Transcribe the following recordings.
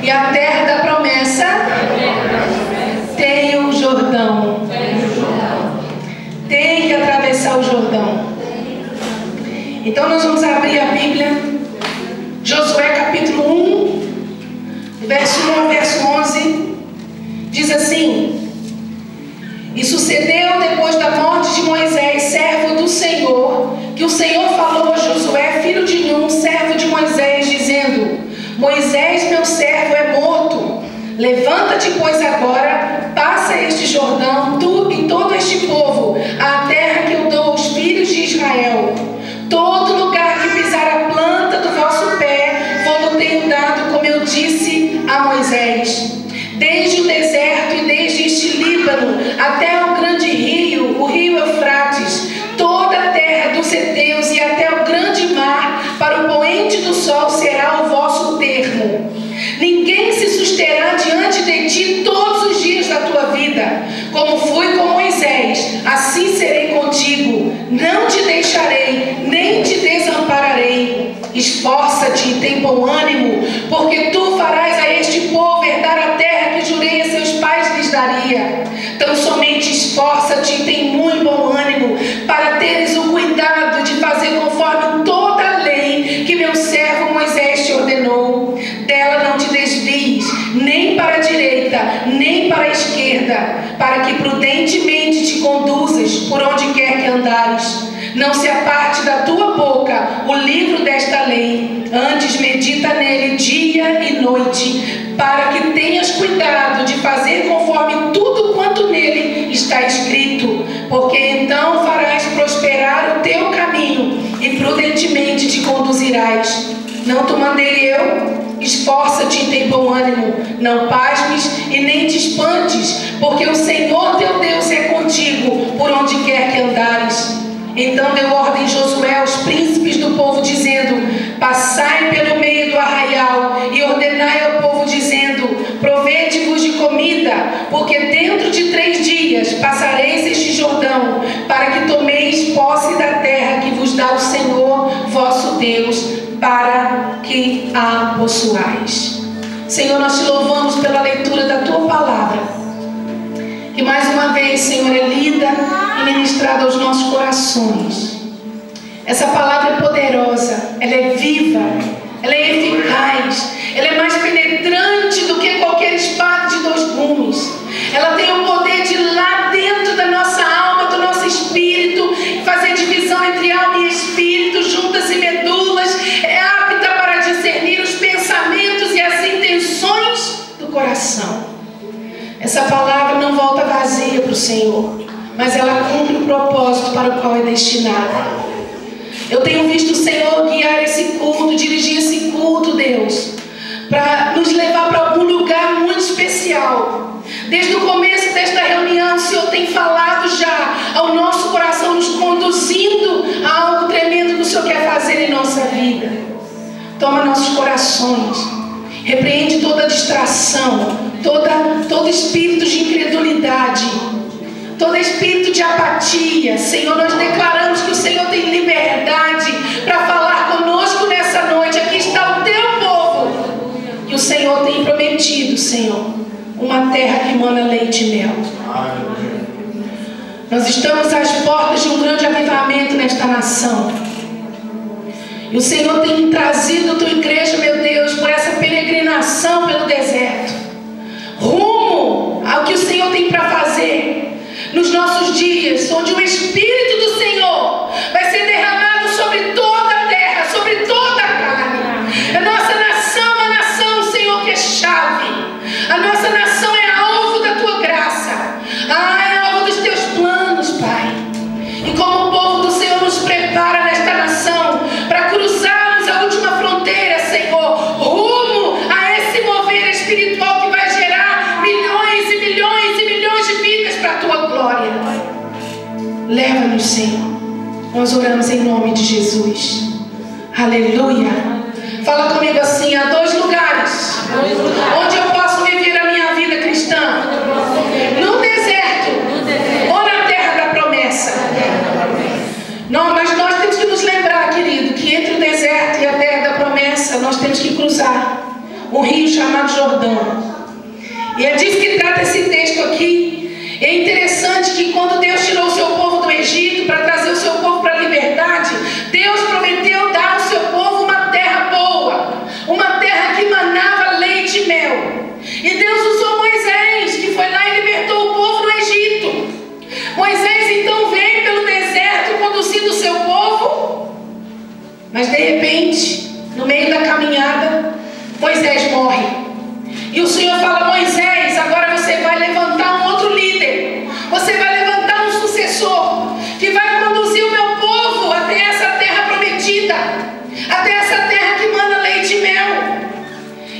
E a terra da promessa tem o Jordão. Tem que atravessar o Jordão. Então nós vamos abrir a Bíblia. Josué capítulo 1, verso 1 ao verso 11. Diz assim: E sucedeu depois da morte de Moisés, servo do Senhor, que o Senhor falou a Josué, filho de Nun, servo de Moisés, dizendo: Moisés, meu servo, é morto. Levanta-te, pois, agora, passa este Jordão, tu e todo este povo, à terra que eu dou aos filhos de Israel. Todo lugar que pisar a planta do vosso pé, vou-lo tenho dado, como eu disse a Moisés. Desde o deserto e desde este Líbano, até o grande rio, o rio Eufrates, toda a terra dos heteus e até o grande mar, para o poente do sol será o vosso termo. Ninguém se susterá diante de ti todos os dias da tua vida. Como fui com Moisés, assim serei contigo. Não te deixarei, nem te desampararei. Esforça-te e tem bom ânimo, porque tu farás a este povo herdar a terra que jurei a seus pais lhes daria. Tão somente esforça-te e tem muito bom ânimo, para teres o cuidado de fazer conforme toda a lei que meu servo Moisés te ordenou. Dela não te desvies, nem para a direita, nem para a esquerda, para que prudentemente te conduzas por onde quer que andares. Não se aparte da tua boca o livro desta lei, antes medita nele dia e noite, para que tenhas cuidado de fazer conforme tudo quanto nele está escrito, porque então farás prosperar o teu caminho e prudentemente te conduzirás. Não te mandei eu? Esforça-te e tem bom ânimo, não pasmes e nem te espantes, porque o Senhor teu Deus é contigo por onde quer que andares. Então deu ordem Josué aos príncipes do povo, dizendo: Passai pelo meio do arraial e ordenai ao povo, dizendo: Provede-vos de comida, porque dentro de 3 dias passareis este Jordão, para que tomeis posse da terra que vos dá o Senhor vosso Deus, para que a possuais. Senhor, nós te louvamos pela leitura da tua palavra, que mais uma vez, Senhor, é lida e ministrada aos nossos corações. Essa palavra é poderosa, ela é viva, ela é eficaz, ela é mais penetrante do que qualquer espada de 2 gumes. Ela tem o poder de ir lá dentro da nossa alma, do nosso espírito, fazer divisão entre alma e espírito, juntas e medulas, é apta para discernir os pensamentos e as intenções do coração. Essa palavra não volta vazia para o Senhor, mas ela cumpre o propósito para o qual é destinada. Eu tenho visto o Senhor guiar esse culto, dirigir esse culto, Deus, para nos levar para algum lugar muito especial. Desde o começo desta reunião, o Senhor tem falado já ao nosso coração, nos conduzindo a algo tremendo que o Senhor quer fazer em nossa vida. Toma nossos corações, repreende toda distração, todo espírito de incredulidade, todo espírito de apatia. Senhor, nós declaramos que o Senhor tem liberdade para falar conosco nessa noite. Aqui está o teu povo, que o Senhor tem prometido, Senhor, uma terra que emana leite e mel. Nós estamos às portas de um grande avivamento nesta nação, e o Senhor tem trazido a tua igreja, meu Deus, por essa peregrinação pelo deserto, rumo ao que o Senhor tem para fazer nos nossos dias, onde o Espírito do Senhor vai ser derramado sobre toda a terra, sobre toda a carne. A nossa nação é uma nação, Senhor, que é chave. A nossa nação é alvo da tua graça, é alvo dos teus planos, Pai. E como o povo do Senhor nos prepara nesta nação para cruzarmos a última fronteira, Senhor, rumo a esse mover espiritual que vai gerar milhões e milhões e milhões de vidas para a tua glória. Leva-nos, Senhor. Nós oramos em nome de Jesus. Aleluia. Fala comigo assim: há 2 lugares onde eu posso viver a minha vida cristã: no deserto ou na terra da promessa. Não, mas nós temos que nos lembrar, querido, que entre o deserto e a terra da promessa nós temos que cruzar. um rio chamado Jordão. E é disso que trata esse texto aqui. É interessante que quando Deus tirou o seu povo do Egito para trazer o seu povo para a liberdade, Deus prometeu dar ao seu povo uma terra boa, uma terra que manava leite e mel. E Deus usou Moisés, que foi lá e libertou o povo do Egito. Moisés então veio pelo deserto conduzindo o seu povo, mas de repente, no meio da caminhada, Moisés morre. E o Senhor fala: Moisés, agora você vai levantar um outro líder, você vai levantar um sucessor, que vai conduzir o meu povo até essa terra prometida, até essa terra que manda leite e mel.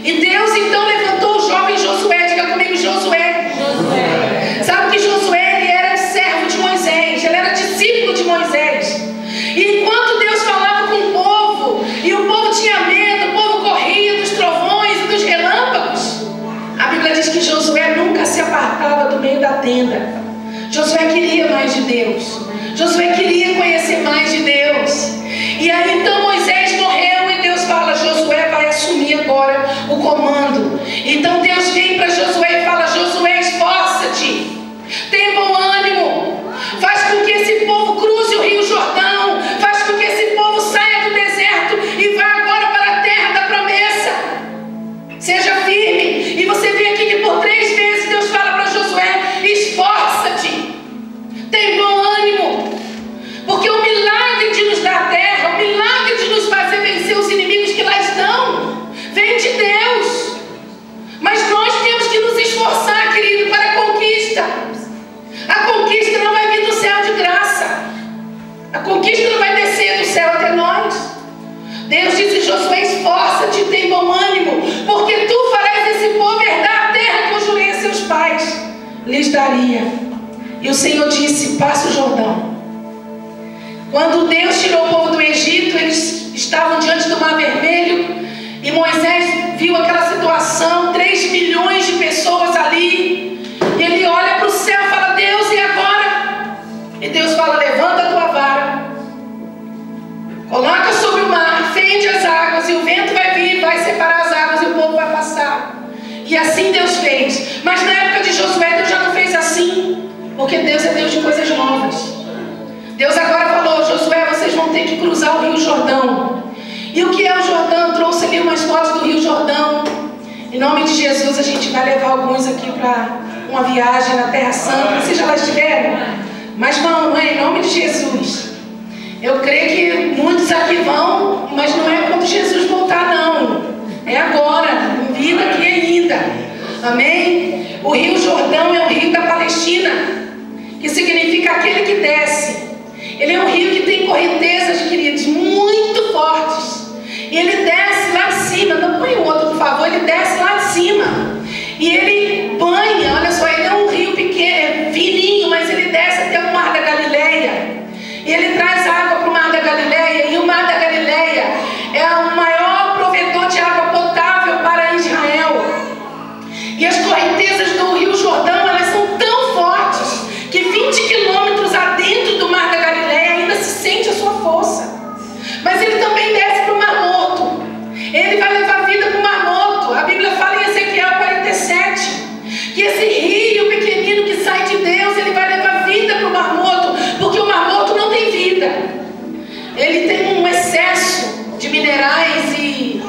E Deus então levantou o jovem Josué. Diga comigo, Josué. Sabe que Josué, ele era servo de Moisés, ele era discípulo de Moisés. E enquanto Deus falava com o povo, e o povo tinha medo, o povo corria dos trovões e dos relâmpagos, a Bíblia diz que Josué nunca se apartava do meio da tenda. Josué queria mais de Deus, Josué queria conhecer mais de Deus. E aí então Moisés morreu e Deus fala: Josué vai assumir agora o comando. Então Deus vem para Josué e fala: Josué, esforça-te, tem bom ânimo, faz com que esse povo cruze o rio Jordão, faz com que esse povo saia do deserto e vá agora para a terra da promessa. Seja firme. E você vê aqui que por 3 vezes Deus fala para Josué: esforça-te, tem bom ânimo, porque o milagre de nos dar terra, o milagre de nos fazer vencer os inimigos que lá estão, vem de Deus. Mas nós temos que nos esforçar, querido, para a conquista. A conquista não vai vir do céu de graça, a conquista não vai descer do céu até nós. Deus disse: Josué, esforça-te, tem bom ânimo, porque tu farás esse povo herdar a terra que eu jurei a seus pais lhes daria. E o Senhor disse: passa o Jordão. Quando Deus tirou o povo do Egito, eles estavam diante do Mar Vermelho, e Moisés viu aquela situação, 3 milhões de pessoas ali, e ele olha para o céu e fala: Deus, e agora? E Deus fala: levanta a tua vara, coloca sobre o mar, fende as águas, e o vento vai vir, vai separar as águas e o povo vai passar. E assim Deus fez. Mas na época de Josué, Deus já não fez assim, porque Deus é Deus de coisas novas. Deus agora falou: Josué, vocês vão ter que cruzar o rio Jordão. E o que é o Jordão? Trouxe ali umas fotos do rio Jordão. Em nome de Jesus, a gente vai levar alguns aqui para uma viagem na Terra Santa. Vocês já lá estiveram? Mas vão, não é? Em nome de Jesus. Eu creio que muitos aqui vão, mas não é quando Jesus voltar, não. É agora, em vida aqui ainda. Amém? O rio Jordão é o rio da Palestina, que significa aquele que desce. Ele é um rio que tem correntezas, queridos, muito fortes. E ele desce lá de cima. Não põe o outro, por favor. Ele desce lá de cima. E ele banha, olha só, ele é um rio pequeno, fininho, mas ele desce até o Mar da Galileia. E ele traz água para o Mar da Galileia. E o Mar da Galileia é o maior provedor de água potável para Israel. E as correntezas do rio Jordão, elas são tão fortes que 20 quilômetros adentro do Mar da Galileia ainda se sente a sua força. Mas ele também desce para o Mar Morto. Ele vai levar vida para o Mar Morto. A Bíblia fala em Ezequiel 47 que esse rio pequenino que sai de Deus, ele vai levar vida para o Mar Morto, porque o Mar Morto não tem vida. Ele tem um excesso de minerais e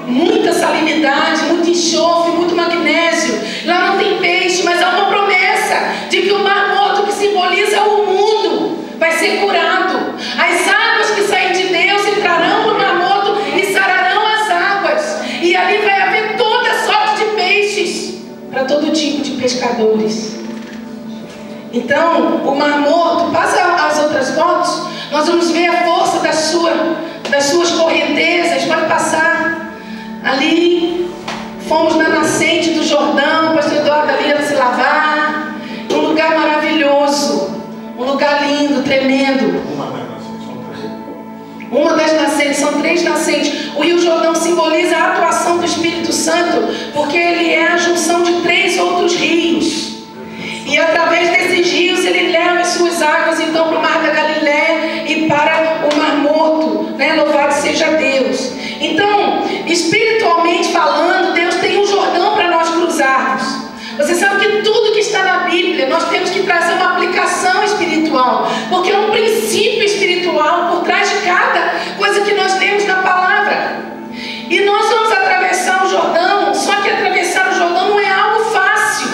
muita salinidade, muito enxofre, muito magnésio. Lá não tem peixe, mas há uma promessa de que o Mar Morto, que simboliza o mundo, vai ser curado. As águas que saem de Deus entrarão no Mar Morto e sararão as águas. E ali vai haver toda sorte de peixes para todo tipo de pescadores. Então, o Mar Morto, passa as outras fotos, nós vamos ver a força das suas correntezas. Pode passar. Ali, fomos na nascente do Jordão, o pastor Eduardo ali ia se lavar. Um lugar maravilhoso, um lugar lindo, tremendo. Uma das nascentes, são 3 nascentes. O Rio Jordão simboliza a atuação do Espírito Santo, porque ele é a junção de 3 outros rios. E através desses rios ele leva as suas águas então para o Mar da Galileia e para o Mar Morto, né? Louvado seja Deus. Então, espiritualmente falando, Deus tem o Jordão, só que atravessar o Jordão não é algo fácil.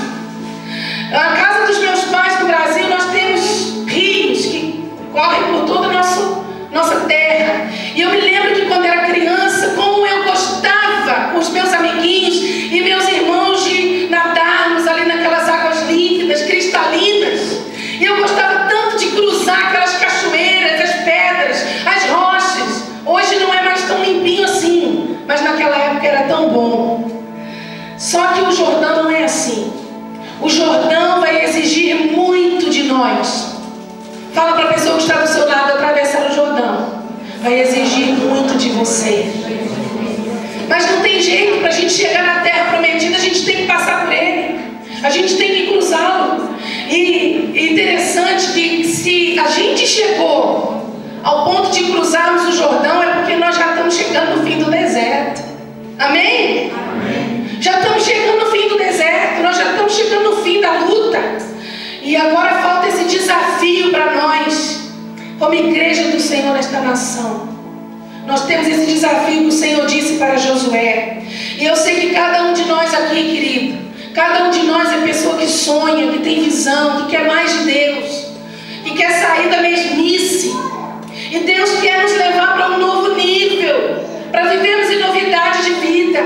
Na casa dos meus pais no Brasil, nós temos rios que correm por toda a nossa terra. E eu me lembro que quando era criança, como eu gostava com os meus amiguinhos e meus irmãos de nadarmos ali naquelas águas límpidas, cristalinas. E eu gostava tanto de cruzar aquelas cachoeiras, as pedras, as rochas. Hoje não é mais tão limpinho assim, mas naquela época era tão bom. Só que o Jordão não é assim. O Jordão vai exigir muito de nós. Fala para a pessoa que está do seu lado: atravessar o Jordão vai exigir muito de você. Mas não tem jeito. Para a gente chegar na terra prometida, a gente tem que passar por ele. A gente tem que cruzá-lo. E interessante que se a gente chegou ao ponto de cruzarmos o Jordão, é porque nós já estamos chegando no fim do deserto. Amém? Amém. Já estamos chegando no fim do deserto. Nós já estamos chegando no fim da luta. E agora falta esse desafio para nós, como igreja do Senhor nesta nação. Nós temos esse desafio que o Senhor disse para Josué. E eu sei que cada um de nós aqui, querido, cada um de nós é pessoa que sonha, que tem visão, que quer mais de Deus, que quer sair da mesmice. E Deus quer nos levar para um novo nível, para vivermos em novidade de vida.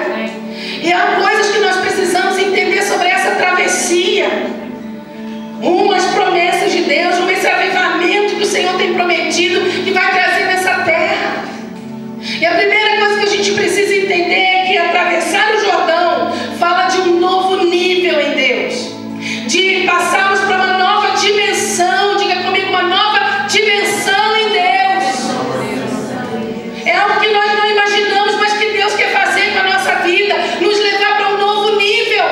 E há coisas que nós precisamos entender sobre essa travessia. Umas promessas de Deus, esse avivamento que o Senhor tem prometido, que vai trazer nessa terra. E a primeira coisa que a gente precisa entender é que atravessar o Jordão fala de um novo nível em Deus, de passarmos para uma nova dimensão. Diga comigo: uma nova dimensão em Deus. É algo que nós não imaginamos, mas que Deus quer fazer com a nossa vida, nos levar para um novo nível.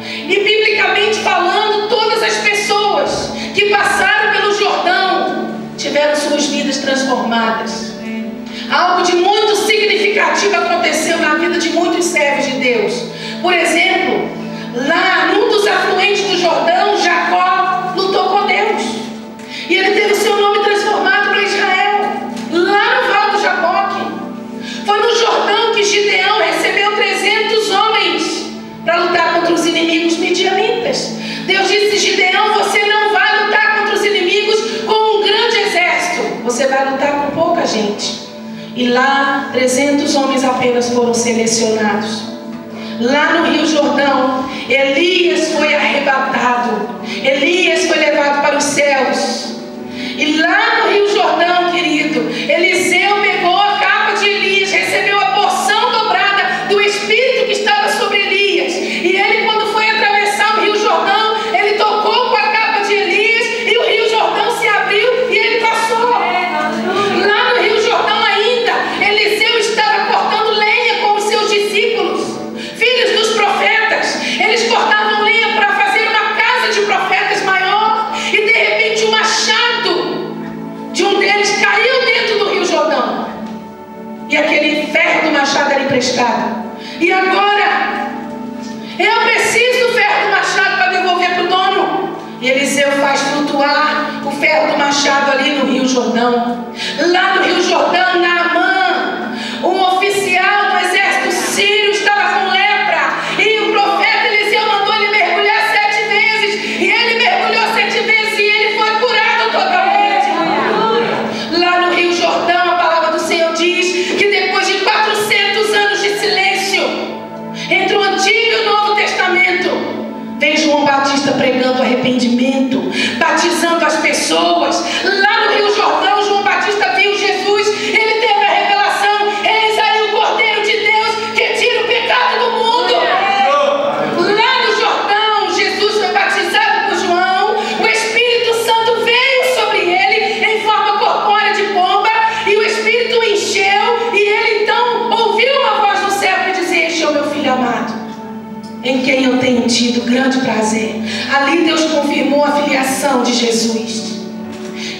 E biblicamente falando, todas as pessoas que passaram pelo Jordão tiveram suas vidas transformadas. Algo de muito significativo aconteceu na vida de muitos servos de Deus. Por exemplo, lá num dos afluentes do Jordão, Jacó lutou com Deus. E ele teve o seu nome transformado para Israel, lá no Val do Jaboque. Foi no Jordão que Gideão recebeu 300 homens para lutar contra os inimigos midianitas. Deus disse: Gideão, você não vai lutar contra os inimigos com um grande exército, você vai lutar com pouca gente. E lá 300 homens apenas foram selecionados. Lá no Rio Jordão, Elias foi arrebatado. Elias foi levado para os céus. E lá no Rio Jordão, querido, Eliseu pegou a capa de Elias, recebeu a porção dobrada do Espírito que estava sobre Elias. E ele, quando foi atravessar o Rio Jordão, ele tocou com a capa de Elias e o Rio Jordão se abriu e ele passou. Lá no Rio Jordão ainda, Eliseu estava cortando lenha com os seus discípulos, filhos dos profetas. Eles cortavam lenha para fazer uma casa de profetas maior. E de repente o machado de um deles caiu dentro do Rio Jordão. E aquele ferro do machado era emprestado. E agora, eu preciso do ferro do machado para devolver para o dono. E Eliseu faz flutuar o ferro do machado ali no Rio Jordão. Lá no Rio Jordão, Naamã, um oficial do exército sírio, estava com lepra. E o profeta Eliseu mandou ele mergulhar 7 vezes. E ele mergulhou 7 vezes e ele foi curado totalmente. Lá no Rio Jordão, a palavra do Senhor diz que depois de 400 anos de silêncio entre o Antigo e o Novo Testamento, vem João Batista pregando arrependimento, batizando as pessoas. Lá no Rio Jordão, João Batista viu Jesus, ele teve a revelação: eis aí o Cordeiro de Deus que tira o pecado do mundo. Lá no Jordão, Jesus foi batizado por João, o Espírito Santo veio sobre ele em forma corpórea de pomba, e o Espírito o encheu, e ele então ouviu uma voz do céu que dizia: este é o meu filho amado, em quem eu tenho tido grande prazer. Ali Deus confirmou a filiação de Jesus.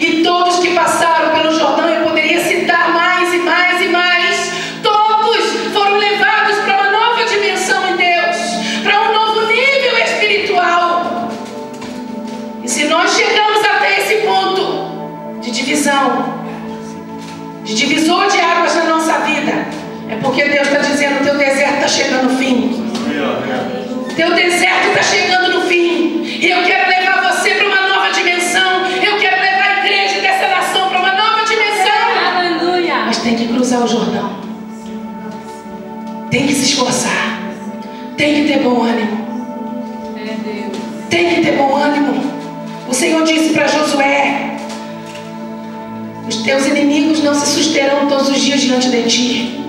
E todos que passaram pelo Jordão, eu poderia citar mais e mais e mais, todos foram levados para uma nova dimensão em Deus, para um novo nível espiritual. E se nós chegamos até esse ponto de divisão, de divisor de águas na nossa vida, é porque Deus está dizendo: o teu deserto está chegando ao fim. Tem que ter bom ânimo. Tem que ter bom ânimo. O Senhor disse para Josué: os teus inimigos não se susterão todos os dias diante de ti.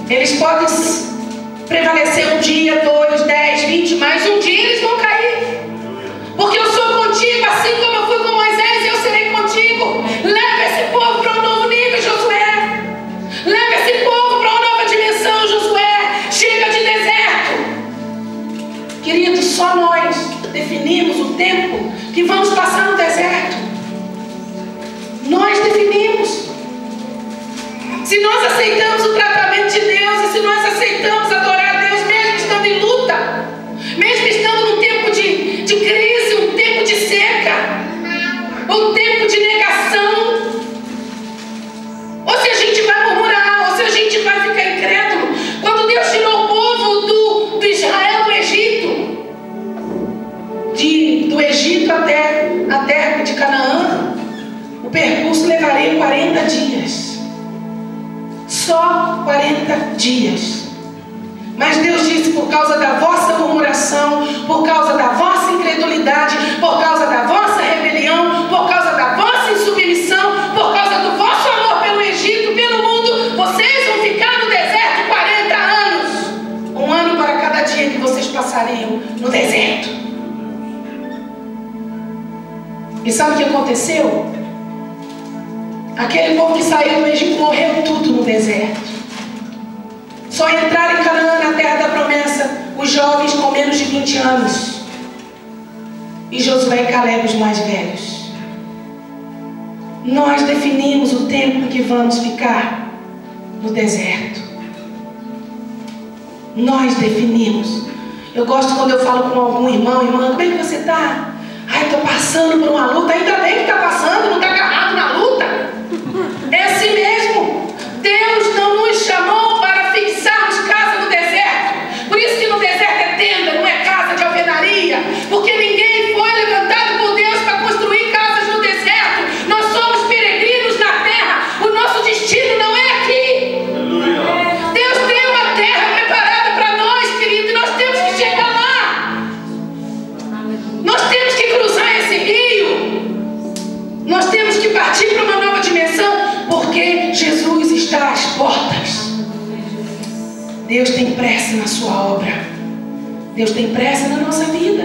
Eles podem prevalecer um dia, 2, 10, 20, mas um dia eles vão cair. Porque eu sou contigo, assim como eu fui com Moisés, eu serei contigo. Leva esse povo para um novo nível, Josué. Leva esse povo para uma nova dimensão, Josué. Chega de deserto. Queridos, só nós definimos o tempo que vamos passar no deserto. Nós definimos. Se nós aceitamos o tratamento de Deus, e se nós aceitamos adorar a Deus, mesmo estando em luta, mesmo estando num tempo de crise, um tempo de seca, um tempo de negação, ou se a gente vai murmurar, ou se a gente vai ficar incrédulo. Quando Deus tirou o povo do Israel do Egito, do Egito até a terra de Canaã, o percurso levaria 40 dias. Só 40 dias. Mas Deus disse: por causa da vossa murmuração, por causa da vossa incredulidade, por causa da vossa rebelião, por causa da vossa insubmissão, por causa do vosso amor pelo Egito, pelo mundo, vocês vão ficar no deserto 40 anos. Um ano para cada dia que vocês passariam no deserto. E sabe o que aconteceu? Aquele povo que saiu do Egito morreu tudo no deserto. Só entraram em Canaã, na terra da promessa, os jovens com menos de 20 anos. E Josué e Caleb, os mais velhos. Nós definimos o tempo em que vamos ficar no deserto. Nós definimos. Eu gosto quando eu falo com algum irmão: irmã, como é que você está? Ai, estou passando por uma luta. Ainda bem que está passando, não está agarrado na luta. É assim mesmo. Deus não nos chamou para fixarmos casa no deserto. Por isso que no deserto é tenda, não é casa de alvenaria. Porque ninguém foi levantado por Deus para construir casas no deserto. Nós somos peregrinos na terra. O nosso destino não é aqui. Aleluia. Deus tem uma terra preparada para nós, querido, e nós temos que chegar lá. Nós temos que cruzar esse rio. Nós temos que partir para uma nova dimensão, porque Jesus está às portas. Deus tem pressa na sua obra. Deus tem pressa na nossa vida.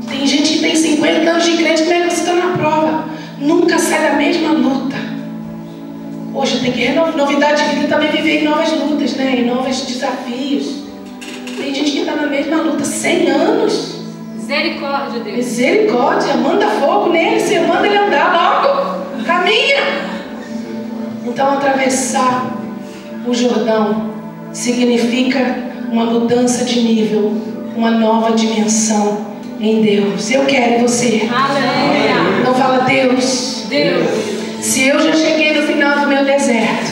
Tem gente que tem 50 anos de crente, como é que você está na prova? Nunca sai da mesma luta. Hoje tem que renovar. Novidade de vida também viver em novas lutas, né? Em novos desafios. Tem gente que está na mesma luta 100 anos. Misericórdia, Deus. Misericórdia, manda fogo nele, você manda ele andar logo, caminha. Então atravessar o Jordão significa uma mudança de nível, uma nova dimensão em Deus. Eu quero em você. Aleluia. Então fala: Deus, se eu já cheguei no final do meu deserto,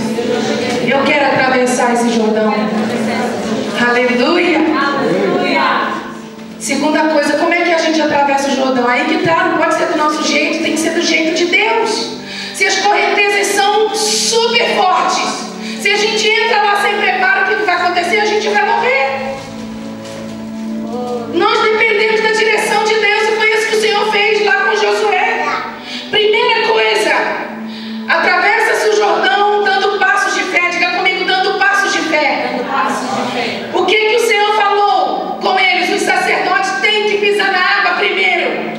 eu quero atravessar esse Jordão. Aleluia. Aleluia. Segunda coisa, como é que a gente atravessa o Jordão? Aí que tá, não pode ser do nosso jeito, tem que ser do jeito de Deus. Se as correntezas são super fortes, se a gente entra lá sem preparo, o que vai acontecer? A gente vai morrer. Nós dependemos da direção de Deus, e foi isso que o Senhor fez lá com Josué. Primeira coisa, atravessa-se o Jordão dando passos de fé. Diga comigo: dando passos de fé. Dando passos de fé. O que o Senhor falou com eles? Os sacerdotes têm que pisar na água primeiro.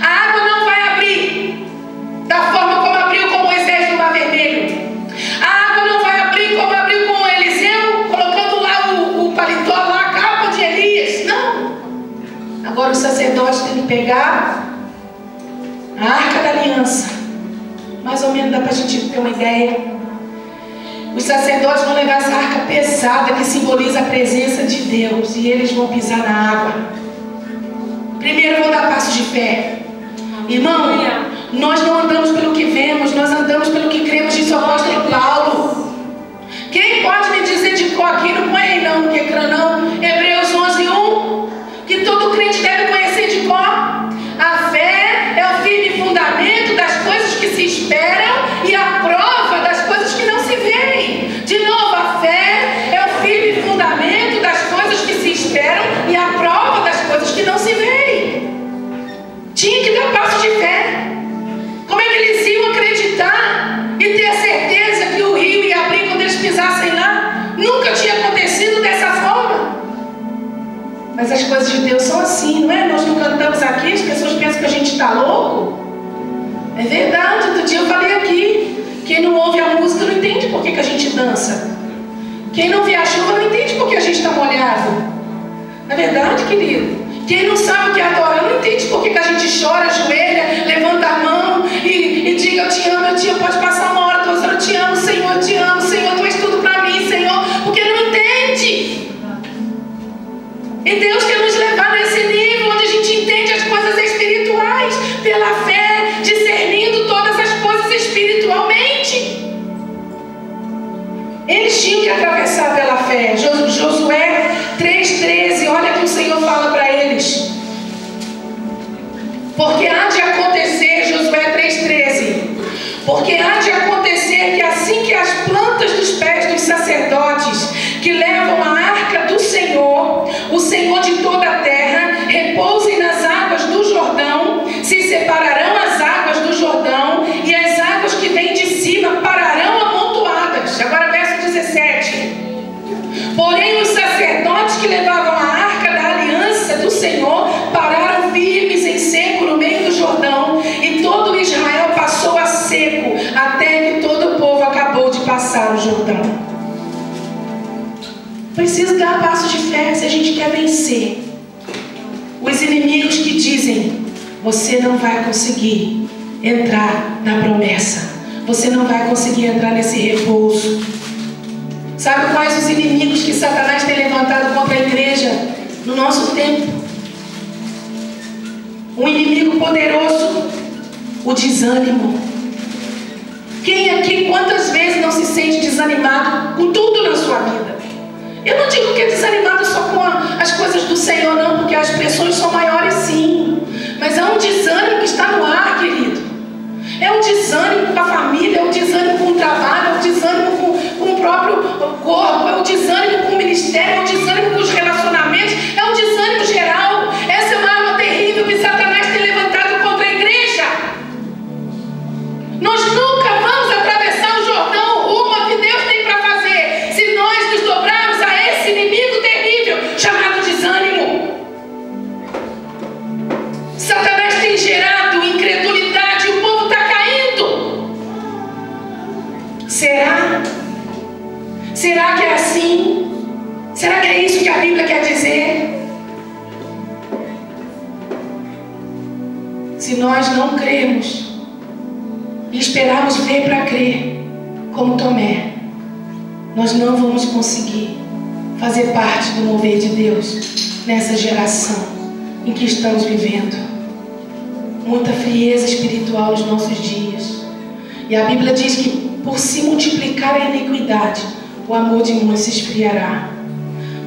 A água não vai abrir da forma como abriu com Moisés no Mar Vermelho. A água não vai abrir como abriu com Eliseu, colocando lá o paletó, lá a capa de Elias. Não. Agora os sacerdotes têm que pegar a Arca da Aliança. Mais ou menos dá para a gente ter uma ideia. Os sacerdotes vão levar essa arca pesada que simboliza a presença de Deus, e eles vão pisar na água. Primeiro vão dar passos de fé. Irmão, nós não andamos pelo que vemos, nós andamos pelo que cremos, disse o apóstolo Paulo. Quem pode me dizer de cor aqui? Não põe aí não, no ecrã não. Hebreus 11:1, que todo crente deve conhecer de cor. A fé é o firme fundamento das coisas que se esperam e a prova das coisas que não se veem. De novo, a fé Nunca tinha acontecido dessa forma. Mas as coisas de Deus são assim, não é? Nós não cantamos aqui, as pessoas pensam que a gente está louco. É verdade, outro dia eu falei aqui. Quem não ouve a música não entende por que a gente dança. Quem não vê a chuva não entende por que a gente está molhado. Não é verdade, querido? Quem não sabe o que é adorar não entende por que a gente chora, ajoelha, levanta a mão e diga eu te amo, pode passar uma hora, 2 horas, eu te amo, Senhor, tu és tudo para mim, Senhor, porque não entende. E Deus quer nos levar nesse nível onde a gente entende as coisas espirituais pela fé, discernindo todas as coisas espiritualmente. Eles tinham que atravessar pela fé. Josué 3,13, olha que o Senhor fala para eles. Porque há de acontecer, Josué 3,13, porque há de acontecer que assim que as plantas dos pés dos sacerdotes que levam a arca do Senhor, o Senhor de toda a terra, repousem nas águas do Jordão, se separarão as águas do Jordão e as águas que vêm de cima pararão amontoadas. Agora verso 17. Porém os sacerdotes que levavam a arca da aliança do Senhor pararam firmes em seco no meio do Jordão, e todo Israel passou a seco até que todo o povo acabou de passar o Jordão. Precisa dar passos de fé se a gente quer vencer os inimigos que dizem: você não vai conseguir entrar na promessa, você não vai conseguir entrar nesse repouso. Sabe quais os inimigos que Satanás tem levantado contra a igreja no nosso tempo? Um inimigo poderoso, o desânimo. Quem aqui, quantas vezes não se sente desanimado com tudo na sua vida? Eu não digo que é desanimado só com as coisas do Senhor, não, porque as pressões são maiores sim. Mas há um desânimo que está no ar, querido. É um desânimo com a família, é um desânimo com o trabalho, é um desânimo com o próprio corpo, é um desânimo com o ministério, é um desânimo com os relacionamentos, é um desânimo geral. Essa é uma arma terrível que Satanás tem levantado contra a igreja. Nós nunca vamos atravessar o Jordão rumo a que Deus tem para fazer se nós nos dobrarmos a esse inimigo terrível chamado desânimo. Satanás tem gerado incredulidade, o povo está caindo. Será? Será que é assim? Será que é isso que a Bíblia quer dizer? Se nós não crermos e esperarmos ver para crer, como Tomé, nós não vamos conseguir fazer parte do mover de Deus nessa geração em que estamos vivendo. Muita frieza espiritual nos nossos dias. E a Bíblia diz que por se multiplicar a iniquidade, o amor de muitos se esfriará.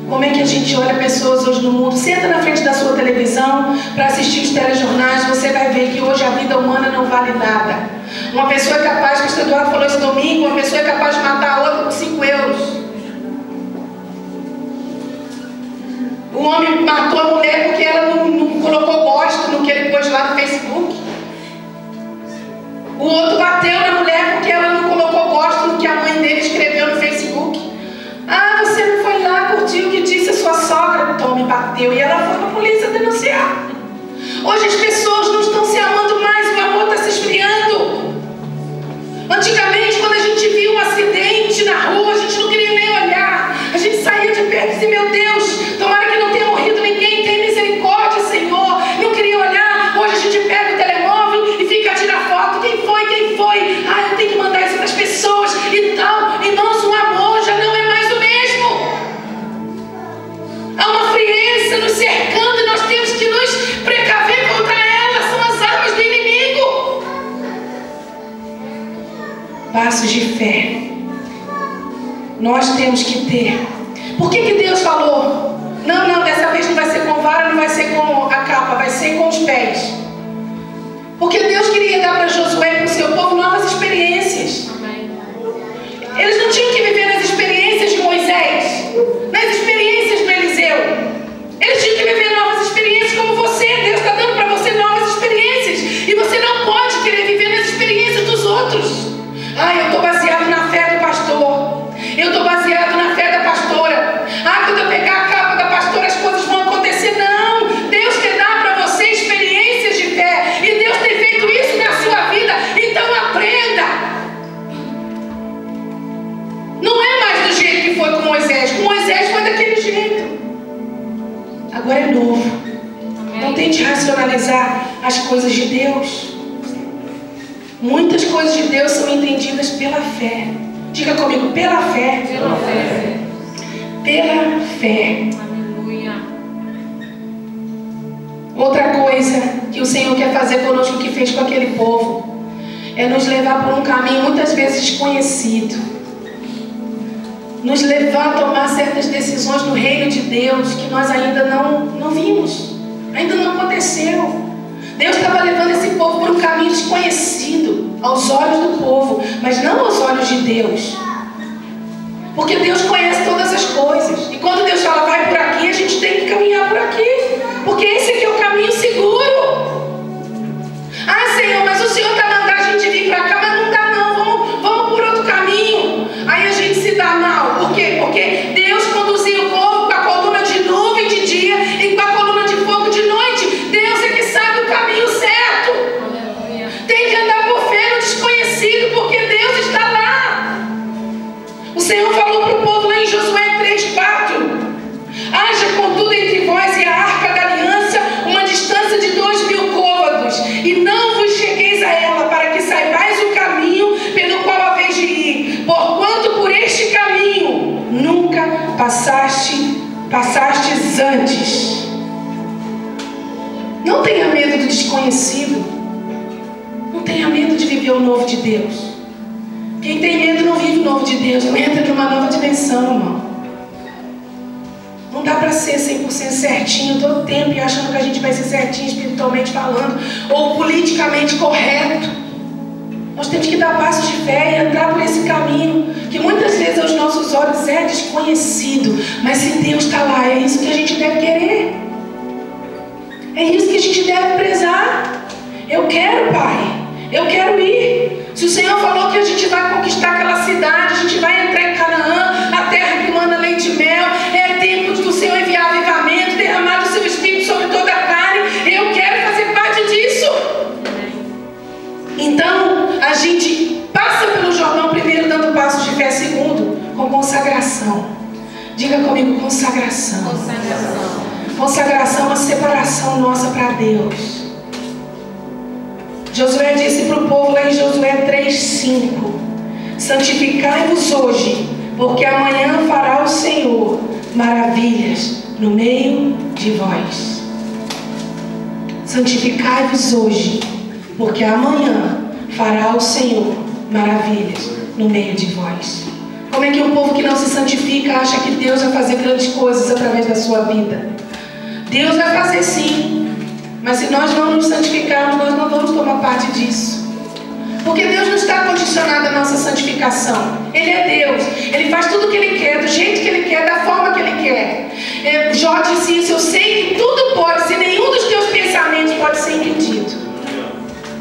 Como é que a gente olha pessoas hoje no mundo? Senta na frente da sua televisão para assistir os telejornais, você vai ver que hoje a vida humana não vale nada. Uma pessoa é capaz, o pastor Eduardo falou esse domingo, uma pessoa é capaz de matar a outra por 5 euros. O homem matou a mulher porque ela não colocou gosto no que ele pôs lá no Facebook. O outro bateu na mulher porque ela não colocou gosto no que a mãe dele escreveu no Facebook. Ah, você não foi lá curtir o que disse a sua sogra? Então me bateu e ela foi para a polícia denunciar. Hoje as pessoas não estão se amando mais, o amor está se esfriando. Antigamente, quando a gente via um acidente na rua, a gente não queria nem olhar. A gente saía de perto e dizia: meu Deus, tomara que não tenha morrido ninguém, tem misericórdia, Senhor. Não queria olhar. Hoje a gente pega o telemóvel e fica a tirar foto. Quem foi? Quem foi? Ah, eu tenho que mandar isso para as pessoas e tal. Irmãos, o amor já não é mais o mesmo. Há uma frieza nos cercando e nós temos que nos precaver contra ela. São as armas do inimigo. Passos de fé nós temos que ter. Por que Deus falou: não, dessa vez não vai ser com vara, não vai ser com a capa, vai ser com os pés? Porque Deus queria dar para Josué e para o seu povo novas experiências. Eles não tinham que viver nas experiências de Moisés, nas experiências do Eliseu. Eles tinham que viver novas experiências como você. Deus está dando para você novas experiências. E você não pode querer viver nas experiências dos outros. Ah, eu estou baseado na fé do pastor. Eu estou baseado na fé da pastora. agora é novo. Não tente racionalizar as coisas de Deus. Muitas coisas de Deus são entendidas pela fé. Diga comigo, pela fé. Pela fé. Pela fé. Aleluia. Outra coisa que o Senhor quer fazer conosco, que fez com aquele povo, é nos levar por um caminho muitas vezes desconhecido. Nos levar a tomar certas decisões no reino de Deus que nós ainda não vimos. Ainda não aconteceu. Deus estava levando esse povo por um caminho desconhecido aos olhos do povo, mas não aos olhos de Deus. Porque Deus conhece todas as coisas. E quando Deus fala, vai por aqui, a gente tem que caminhar por aqui. Porque esse aqui é o caminho seguro. Ah, Senhor, mas o Senhor está mandando a gente vir para cá, mas não dá não. Vamos por outro caminho. Aí a gente se dá mal. Por quê? Porque Deus conduzia o povo com a coluna de nuvem de dia e com a coluna de fogo de noite. Deus é que sabe o caminho certo. Aleluia. Tem que andar por fé no desconhecido, porque Deus está lá. O Senhor falou para o povo lá em Josué 3:4. Haja contudo entre vós e a arca da aliança uma distância de 2.000 côvados, e não vos chegueis a ela, para que saibais o caminho pelo qual haveis de ir, porquanto por este caminho nunca passastes antes. Não tenha medo do desconhecido. Não tenha medo de viver o novo de Deus. Quem tem medo não vive o novo de Deus, não entra numa nova dimensão, irmão. Não dá para ser 100% certinho todo tempo e achando que a gente vai ser certinho espiritualmente falando ou politicamente correto. Nós temos que dar passos de fé e entrar por esse caminho que muitas vezes aos nossos olhos é desconhecido, mas se Deus está lá, é isso que a gente deve querer. É isso que a gente deve prezar. Eu quero, Pai, eu quero ir. Se o Senhor falou que a gente vai conquistar aquela cidade, a gente vai entrar em Canaã, a terra que manda leite e mel, é tempo do Senhor enviar avivamento, derramar o seu Espírito sobre toda a carne. Eu quero fazer parte disso. Então, a gente passa pelo Jordão primeiro dando passos de fé, segundo, com consagração. Diga comigo, consagração. Consagração. Consagração é uma separação nossa para Deus. Josué disse para o povo lá em Josué 3:5: santificai-vos hoje, porque amanhã fará o Senhor maravilhas no meio de vós. Santificai-vos hoje, porque amanhã fará o Senhor maravilhas no meio de vós. Como é que um povo que não se santifica acha que Deus vai fazer grandes coisas através da sua vida? Deus vai fazer sim, mas se nós não nos santificarmos, nós não vamos tomar parte disso. Porque Deus não está condicionado à nossa santificação. Ele é Deus, Ele faz tudo o que Ele quer, do jeito que Ele quer, da forma que Ele quer. Jó disse isso: eu sei que tudo pode, se nenhum dos teus pensamentos pode ser impedido,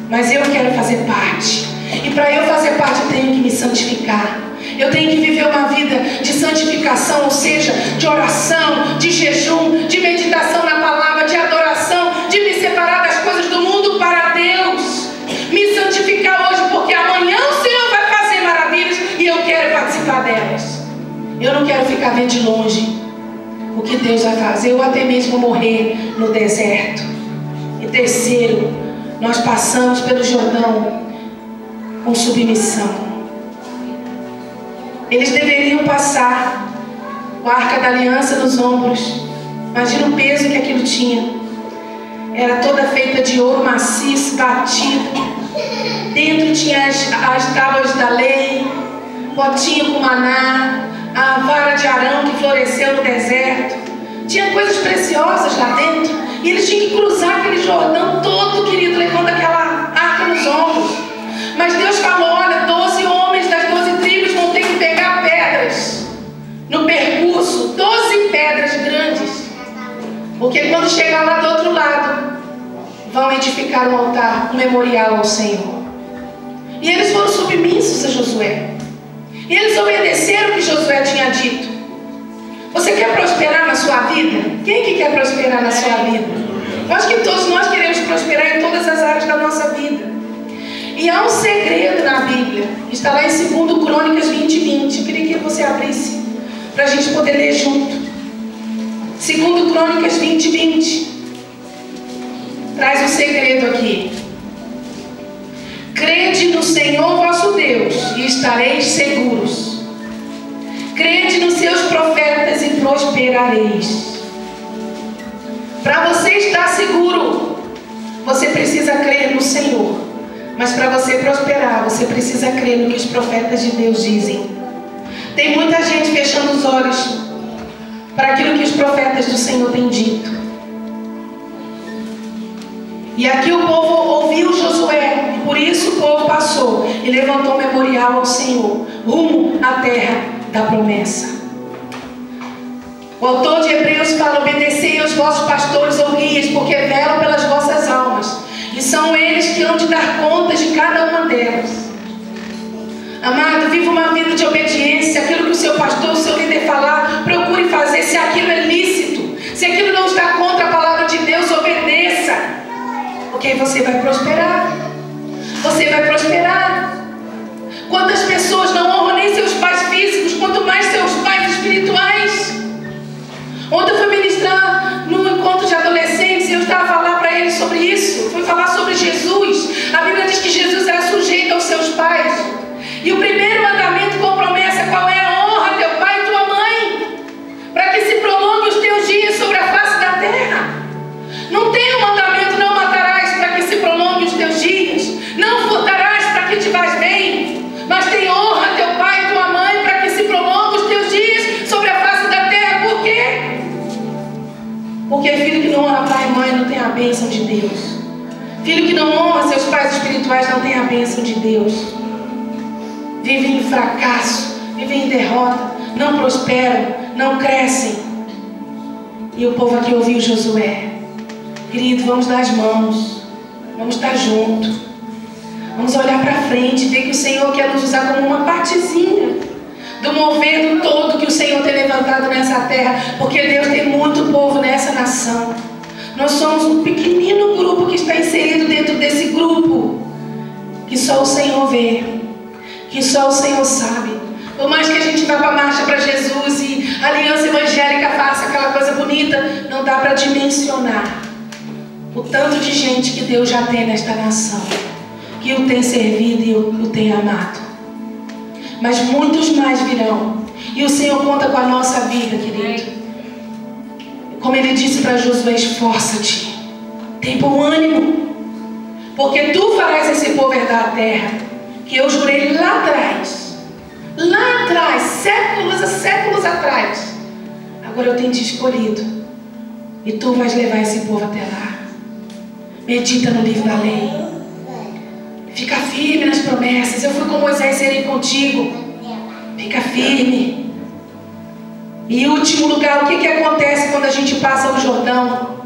mas eu quero fazer parte. E para eu fazer parte eu tenho que me santificar. Eu tenho que viver uma vida de santificação, ou seja, de oração, de jejum, de meditação na palavra, de adoração, de me separar das coisas do mundo para Deus. Me santificar hoje, porque amanhã o Senhor vai fazer maravilhas e eu quero participar delas. Eu não quero ficar vendo de longe o que Deus vai fazer, ou até mesmo morrer no deserto. E terceiro, nós passamos pelo Jordão com submissão. Eles deveriam passar com a arca da aliança nos ombros. Imagina o peso que aquilo tinha. Era toda feita de ouro maciço, batido. Dentro tinha as tábuas da lei, potinho com maná, a vara de Arão que floresceu no deserto. Tinha coisas preciosas lá dentro. E eles tinham que cruzar aquele Jordão todo, querido, levando aquela arca nos ombros. Mas Deus falou: olha, 12 homens das 12 tribos vão ter que pegar pedras no percurso, 12 pedras grandes, porque quando chegar lá do outro lado vão edificar um altar, um memorial ao Senhor. E eles foram submissos a Josué, e eles obedeceram o que Josué tinha dito. Você quer prosperar na sua vida? Quem que quer prosperar na sua vida? Eu acho que todos nós queremos prosperar em todas as áreas da nossa vida. E há um segredo na Bíblia, está lá em 2 Crônicas 20:20. Eu queria que você abrisse para a gente poder ler junto. 2 Crônicas 20:20. Traz um segredo aqui. Crede no Senhor vosso Deus e estareis seguros. Crede nos seus profetas e prosperareis. Para você estar seguro, você precisa crer no Senhor. Mas para você prosperar, você precisa crer no que os profetas de Deus dizem. Tem muita gente fechando os olhos para aquilo que os profetas do Senhor têm dito. E aqui o povo ouviu Josué, e por isso o povo passou e levantou um memorial ao Senhor, rumo à terra da promessa. O autor de Hebreus fala: obedecei aos vossos pastores ou guias, porque velam pelas vossas almas, e são eles que hão de dar contas de cada uma delas. Amado, viva uma vida de obediência. Aquilo que o seu pastor, o seu líder falar, procure fazer. Se aquilo é lícito, se aquilo não está contra a palavra de Deus, obedeça. Porque você vai prosperar. Você vai prosperar. Quantas pessoas não honram nem seus pais físicos, quanto mais seus pais espirituais? Ontem eu fui ministrar num encontro de adolescentes e eu estava a falar para eles sobre isso. Fui falar sobre Jesus. A Bíblia diz que Jesus era sujeito aos seus pais. E o primeiro mandamento com promessa, qual é? Honra teu pai e tua mãe, para que se prolongue os teus dias sobre a face da terra. Não tem o mandamento: não matarás, para que se prolongue os teus dias. Não furtarás, para que te vais bem. Mas tem: honra teu pai e tua mãe, para que se prolongue os teus dias sobre a face da terra. Por quê? Porque filho que não honra pai e mãe não tem a bênção de Deus. Filho que não honra seus pais espirituais não tem a bênção de Deus. Vivem em fracasso, vivem em derrota, não prosperam, não crescem. E o povo aqui ouviu Josué. Querido, vamos dar as mãos, vamos estar juntos, vamos olhar para frente, ver que o Senhor quer nos usar como uma partezinha do mover todo que o Senhor tem levantado nessa terra, porque Deus tem muito povo nessa nação. Nós somos um pequenino grupo que está inserido dentro desse grupo, que só o Senhor vê, que só o Senhor sabe. Por mais que a gente vá para a marcha para Jesus e a aliança evangélica faça aquela coisa bonita, não dá para dimensionar o tanto de gente que Deus já tem nesta nação, que o tem servido e o tem amado. Mas muitos mais virão, e o Senhor conta com a nossa vida, querido. Como Ele disse para Josué: esforça-te, tem bom ânimo, porque tu farás esse povo herdar a terra que eu jurei lá atrás, séculos atrás. Agora eu tenho te escolhido, e tu vais levar esse povo até lá. Medita no livro da lei, fica firme nas promessas. Eu fui com Moisés, serei contigo. Fica firme. E em último lugar, o que acontece quando a gente passa o Jordão?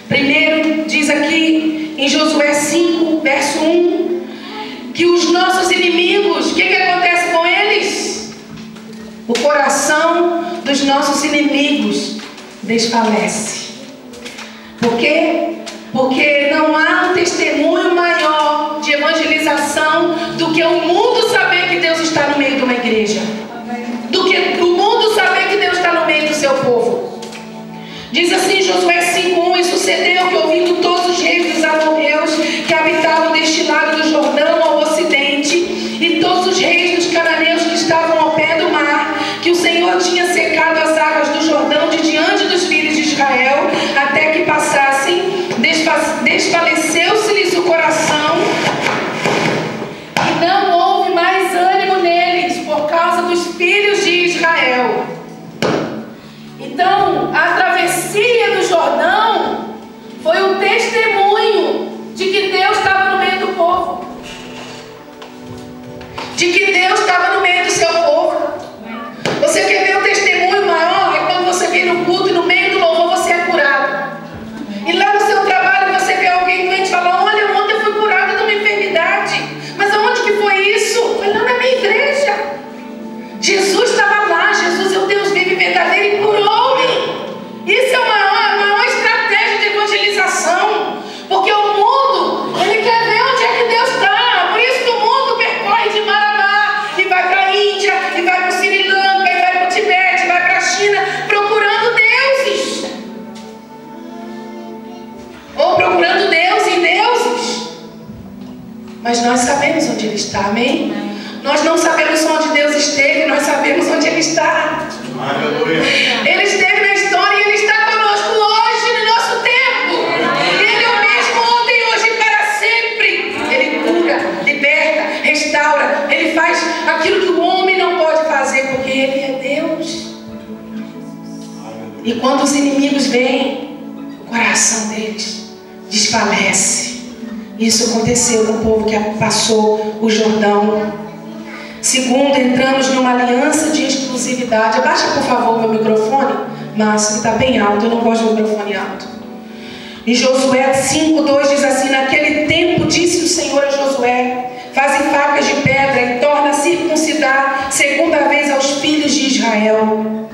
Primeiro, diz aqui em Josué 5, verso 1, que os nossos inimigos, o que acontece com eles? O coração dos nossos inimigos desfalece. Por quê? Porque não há um testemunho maior de evangelização do que o mundo saber que Deus está no meio de uma igreja. Do que o mundo saber que Deus está no meio do seu povo. Diz assim Josué 5:1: e sucedeu que, ouvindo todos os reis dos amorreus que habitavam deste lado do Jordão ao ocidente, e todos os reis dos cananeus que estavam ao pé do mar, que o Senhor tinha secado as águas do Jordão de diante dos filhos de Israel, até que passassem, desfaleceu-se-lhes o coração, e não houve mais ânimo neles por causa dos filhos de Israel. Então, a travessia do Jordão foi um testemunho de que Deus estava no meio do povo, de que Deus estava no meio do seu povo. Você quer ver um testemunho maior? É quando você vem no culto e no meio do louvor você é curado. E lá no seu trabalho você vê alguém doente e fala: olha, ontem eu fui curada de uma enfermidade. Mas aonde que foi isso? Foi lá na minha igreja. Jesus estava lá. Jesus é o Deus vivo e verdadeiro e curou-me. Isso é a maior estratégia de evangelização. Porque o mundo, ele quer ver onde é que Deus está. Por isso que o mundo percorre de mar a mar e vai para está, amém? Nós não sabemos onde Deus esteve, nós sabemos onde Ele está. Ele esteve na história e Ele está conosco hoje, no nosso tempo. Ele é o mesmo ontem, hoje e para sempre. Ele cura, liberta, restaura. Ele faz aquilo que o homem não pode fazer, porque Ele é Deus. E quando os inimigos vêm, o coração deles desfalece. Isso aconteceu com o povo que passou o Jordão. Segundo, entramos numa aliança de exclusividade. Abaixa, por favor, meu microfone, Márcio, que está bem alto. Eu não gosto de microfone alto. Em Josué 5:2 diz assim: naquele tempo disse o Senhor a Josué: faze facas de pedra e torna a circuncidar segunda vez aos filhos de Israel.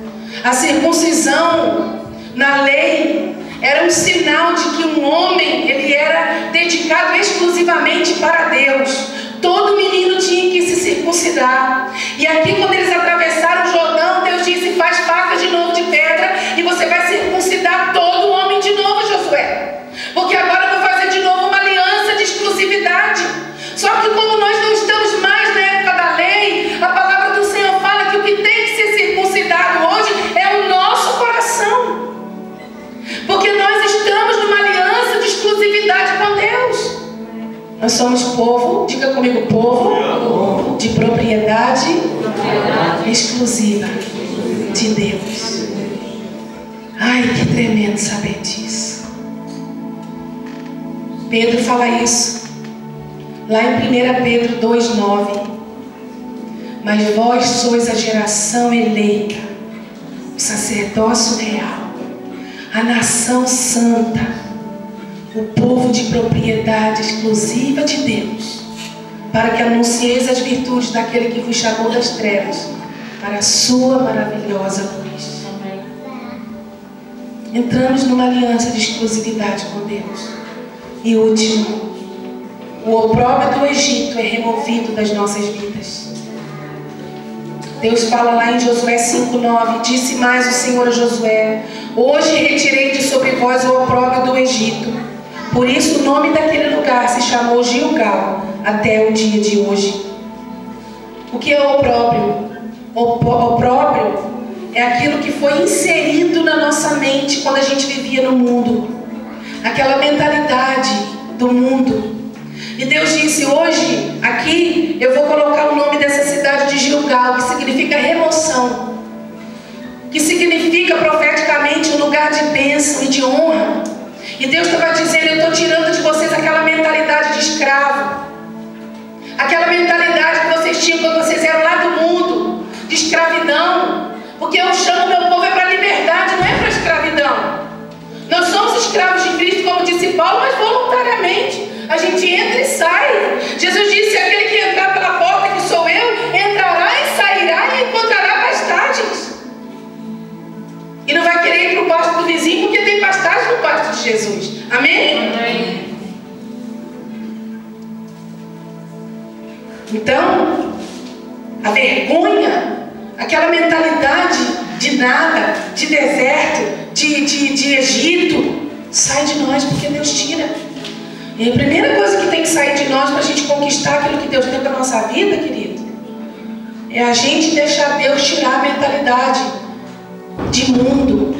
A circuncisão na lei era um sinal de que um homem ele era dedicado exclusivamente para Deus. Todo menino tinha que se circuncidar. E aqui, quando eles atravessaram o Jordão, Deus disse: faz facas de novo de pedra e você vai circuncidar todo homem de novo, Josué. Porque agora eu vou fazer de novo uma aliança de exclusividade. Só que como nós não estamos mais na época da lei, a palavra do Senhor fala que o que tem que ser circuncidado hoje é o nosso coração. Porque nós estamos numa aliança de exclusividade com Deus. Nós somos povo, diga comigo, povo de propriedade exclusiva de Deus. Ai, que tremendo saber disso. Pedro fala isso lá em 1 Pedro 2:9. Mas vós sois a geração eleita, o sacerdócio real, a nação santa, o povo de propriedade exclusiva de Deus, para que anuncieis as virtudes daquele que vos chamou das trevas para a sua maravilhosa luz. Entramos numa aliança de exclusividade com Deus. E último, o opróbrio do Egito é removido das nossas vidas. Deus fala lá em Josué 5:9: disse mais o Senhor a Josué: hoje retirei de sobre vós o opróbrio do Egito. Por isso o nome daquele lugar se chamou Gilgal até o dia de hoje. O que é o opróbrio? O opróbrio é aquilo que foi inserido na nossa mente quando a gente vivia no mundo. Aquela mentalidade do mundo. E Deus disse: hoje, aqui, eu vou colocar o nome dessa cidade de Gilgal, que significa remoção. Que significa profeticamente um lugar de bênção e de honra. E Deus estava dizendo: eu estou tirando de vocês aquela mentalidade de escravo. Aquela mentalidade que vocês tinham quando vocês eram lá do mundo, de escravidão. Porque eu chamo meu povo é para a liberdade, não é para a escravidão. Nós somos escravos de Cristo, como disse Paulo, mas voluntariamente. A gente entra e sai. Jesus disse: aquele que entrar pela porta, que sou eu, entrará e sairá e encontrará pastagens. E não vai querer ir para o pasto do vizinho, porque tem pastagem no pasto de Jesus. Amém? Amém. Então, a vergonha, aquela mentalidade de nada, de deserto, de Egito, sai de nós, porque Deus tira. E a primeira coisa que tem que sair de nós para a gente conquistar aquilo que Deus tem para a nossa vida, querido, é a gente deixar Deus tirar a mentalidade de mundo.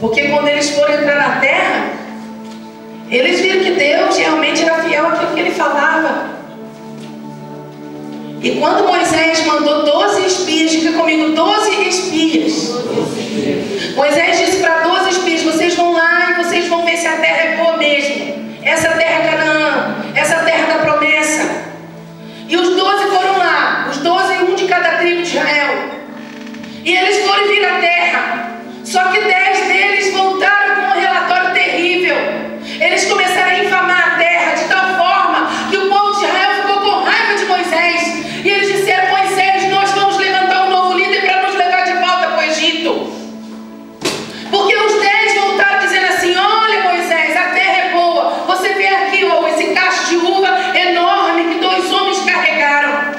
Porque quando eles foram entrar na terra, eles viram que Deus realmente era fiel àquilo que Ele falava. E quando Moisés mandou 12 espias, diga comigo, 12 espias. Moisés disse para 12 espias: vocês vão lá e vocês vão ver se a terra é boa mesmo. Essa terra é Canaã, essa terra da promessa. E os 12 foram lá, os 12, um de cada tribo de Israel. E eles foram vir à terra. Só que 10 deles voltaram com um relatório terrível. Eles começaram a infamar a terra de tal forma que o povo de Israel ficou com raiva de Moisés. E eles disseram: Moisés, nós vamos levantar um novo líder para nos levar de volta para o Egito. Porque os 10 voltaram dizendo assim: olha, Moisés, a terra é boa. Você vê aqui, ó, esse cacho de uva enorme que 2 homens carregaram.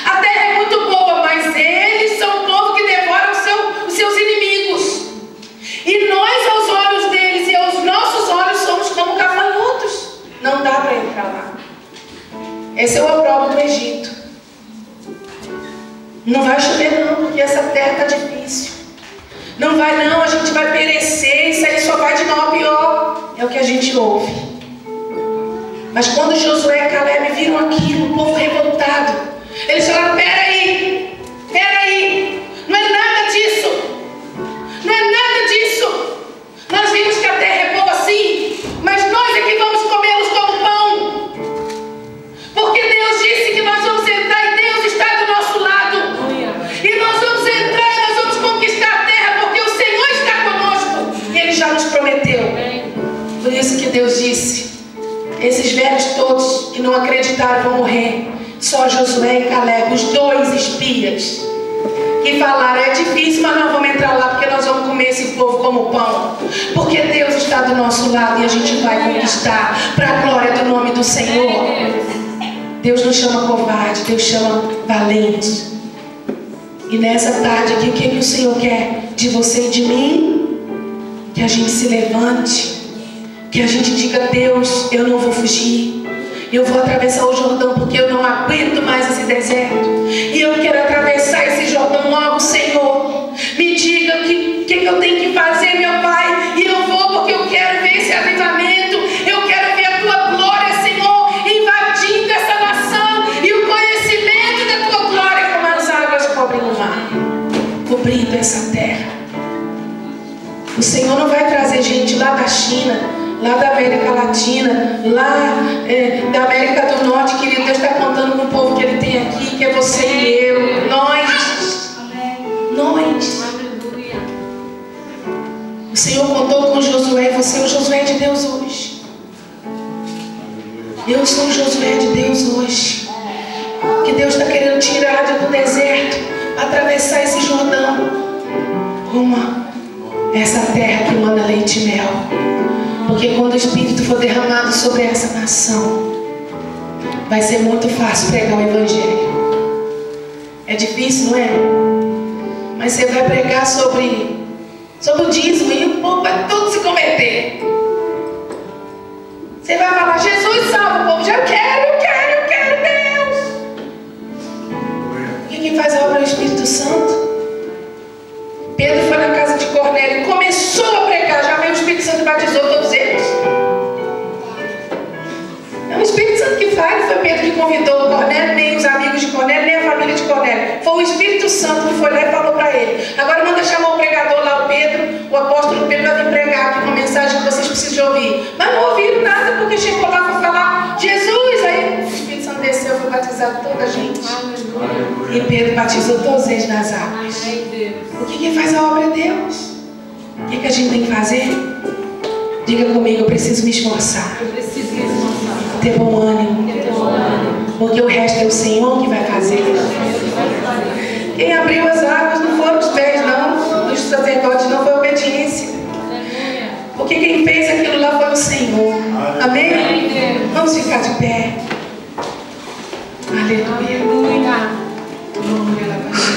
A terra é muito boa, mas eles são o povo que devora os seus inimigos. Não vai chover não, porque essa terra está difícil. Não vai não, a gente vai perecer, isso aí só vai de mal a pior. É o que a gente ouve. Mas quando Josué e Caleb viram aquilo, o povo revoltado, eles falaram, peraí, não é nada disso. Não é nada disso. Nós vimos que a terra é boa sim, mas nós é que vamos comê-los como pão. Porque Deus disse que nós vamos entrar e Deus está do nosso lado. E nós vamos entrar e nós vamos conquistar a terra porque o Senhor está conosco. E Ele já nos prometeu. Por isso que Deus disse, esses velhos todos que não acreditaram vão morrer. Só Josué e Caleb, os dois espias, que falaram, é difícil, mas nós vamos entrar lá porque nós vamos comer esse povo como pão. Porque Deus está do nosso lado e a gente vai conquistar para a glória do nome do Senhor. Deus não chama covarde, Deus chama valente. E nessa tarde aqui, o que o Senhor quer de você e de mim? Que a gente se levante, que a gente diga, Deus, eu não vou fugir. Eu vou atravessar o Jordão porque eu não aguento mais esse deserto. E eu quero atravessar esse Jordão logo, Senhor. Me diga o que eu tenho que fazer, meu Pai. E eu vou porque eu quero ver esse avivamento. Eu quero ver a Tua glória, Senhor, invadindo essa nação. E o conhecimento da Tua glória como as águas cobrem o mar, cobrindo essa terra. O Senhor não vai trazer gente lá da China, lá da América Latina, lá da América do Norte, querido. Deus está contando com o povo que Ele tem aqui, que é você e eu, nós. O Senhor contou com Josué, você é o Josué de Deus hoje. Eu sou o Josué de Deus hoje. Que Deus está querendo tirar do deserto, atravessar esse Jordão, rumo essa terra que manda leite e mel. Porque quando o Espírito for derramado sobre essa nação, vai ser muito fácil pregar o Evangelho. É difícil, não é? Mas você vai pregar sobre o dízimo e o povo vai tudo se converter. Você vai falar, Jesus salva o povo. Já eu quero Deus. E quem faz a obra é o Espírito Santo. Pedro foi na casa de Cornélio e começou a pregar. Já veio o Espírito Santo e batizou todos eles. É o Espírito Santo que faz. Não foi Pedro que convidou o Cornélio, nem os amigos de Cornélio, nem a família de Cornélio. Foi o Espírito Santo que foi lá e falou para ele. Agora manda chamar o pregador lá, o Pedro. O apóstolo Pedro vai vir pregar aqui uma mensagem que vocês precisam de ouvir. Mas não ouviram nada porque chegou lá para falar Jesus. Aí o Espírito Santo desceu, foi batizar toda a gente. E Pedro batizou todos eles nas águas. O que faz a obra é Deus. O que a gente tem que fazer? Diga comigo, eu preciso me esforçar. Ter bom ânimo. Porque o resto é o Senhor que vai fazer. Quem abriu as águas não foram os pés, não. Dos sacerdotes, não foi a obediência. Porque quem fez aquilo lá foi o Senhor. Amém? Vamos ficar de pé. Aleluia. Glória a Deus.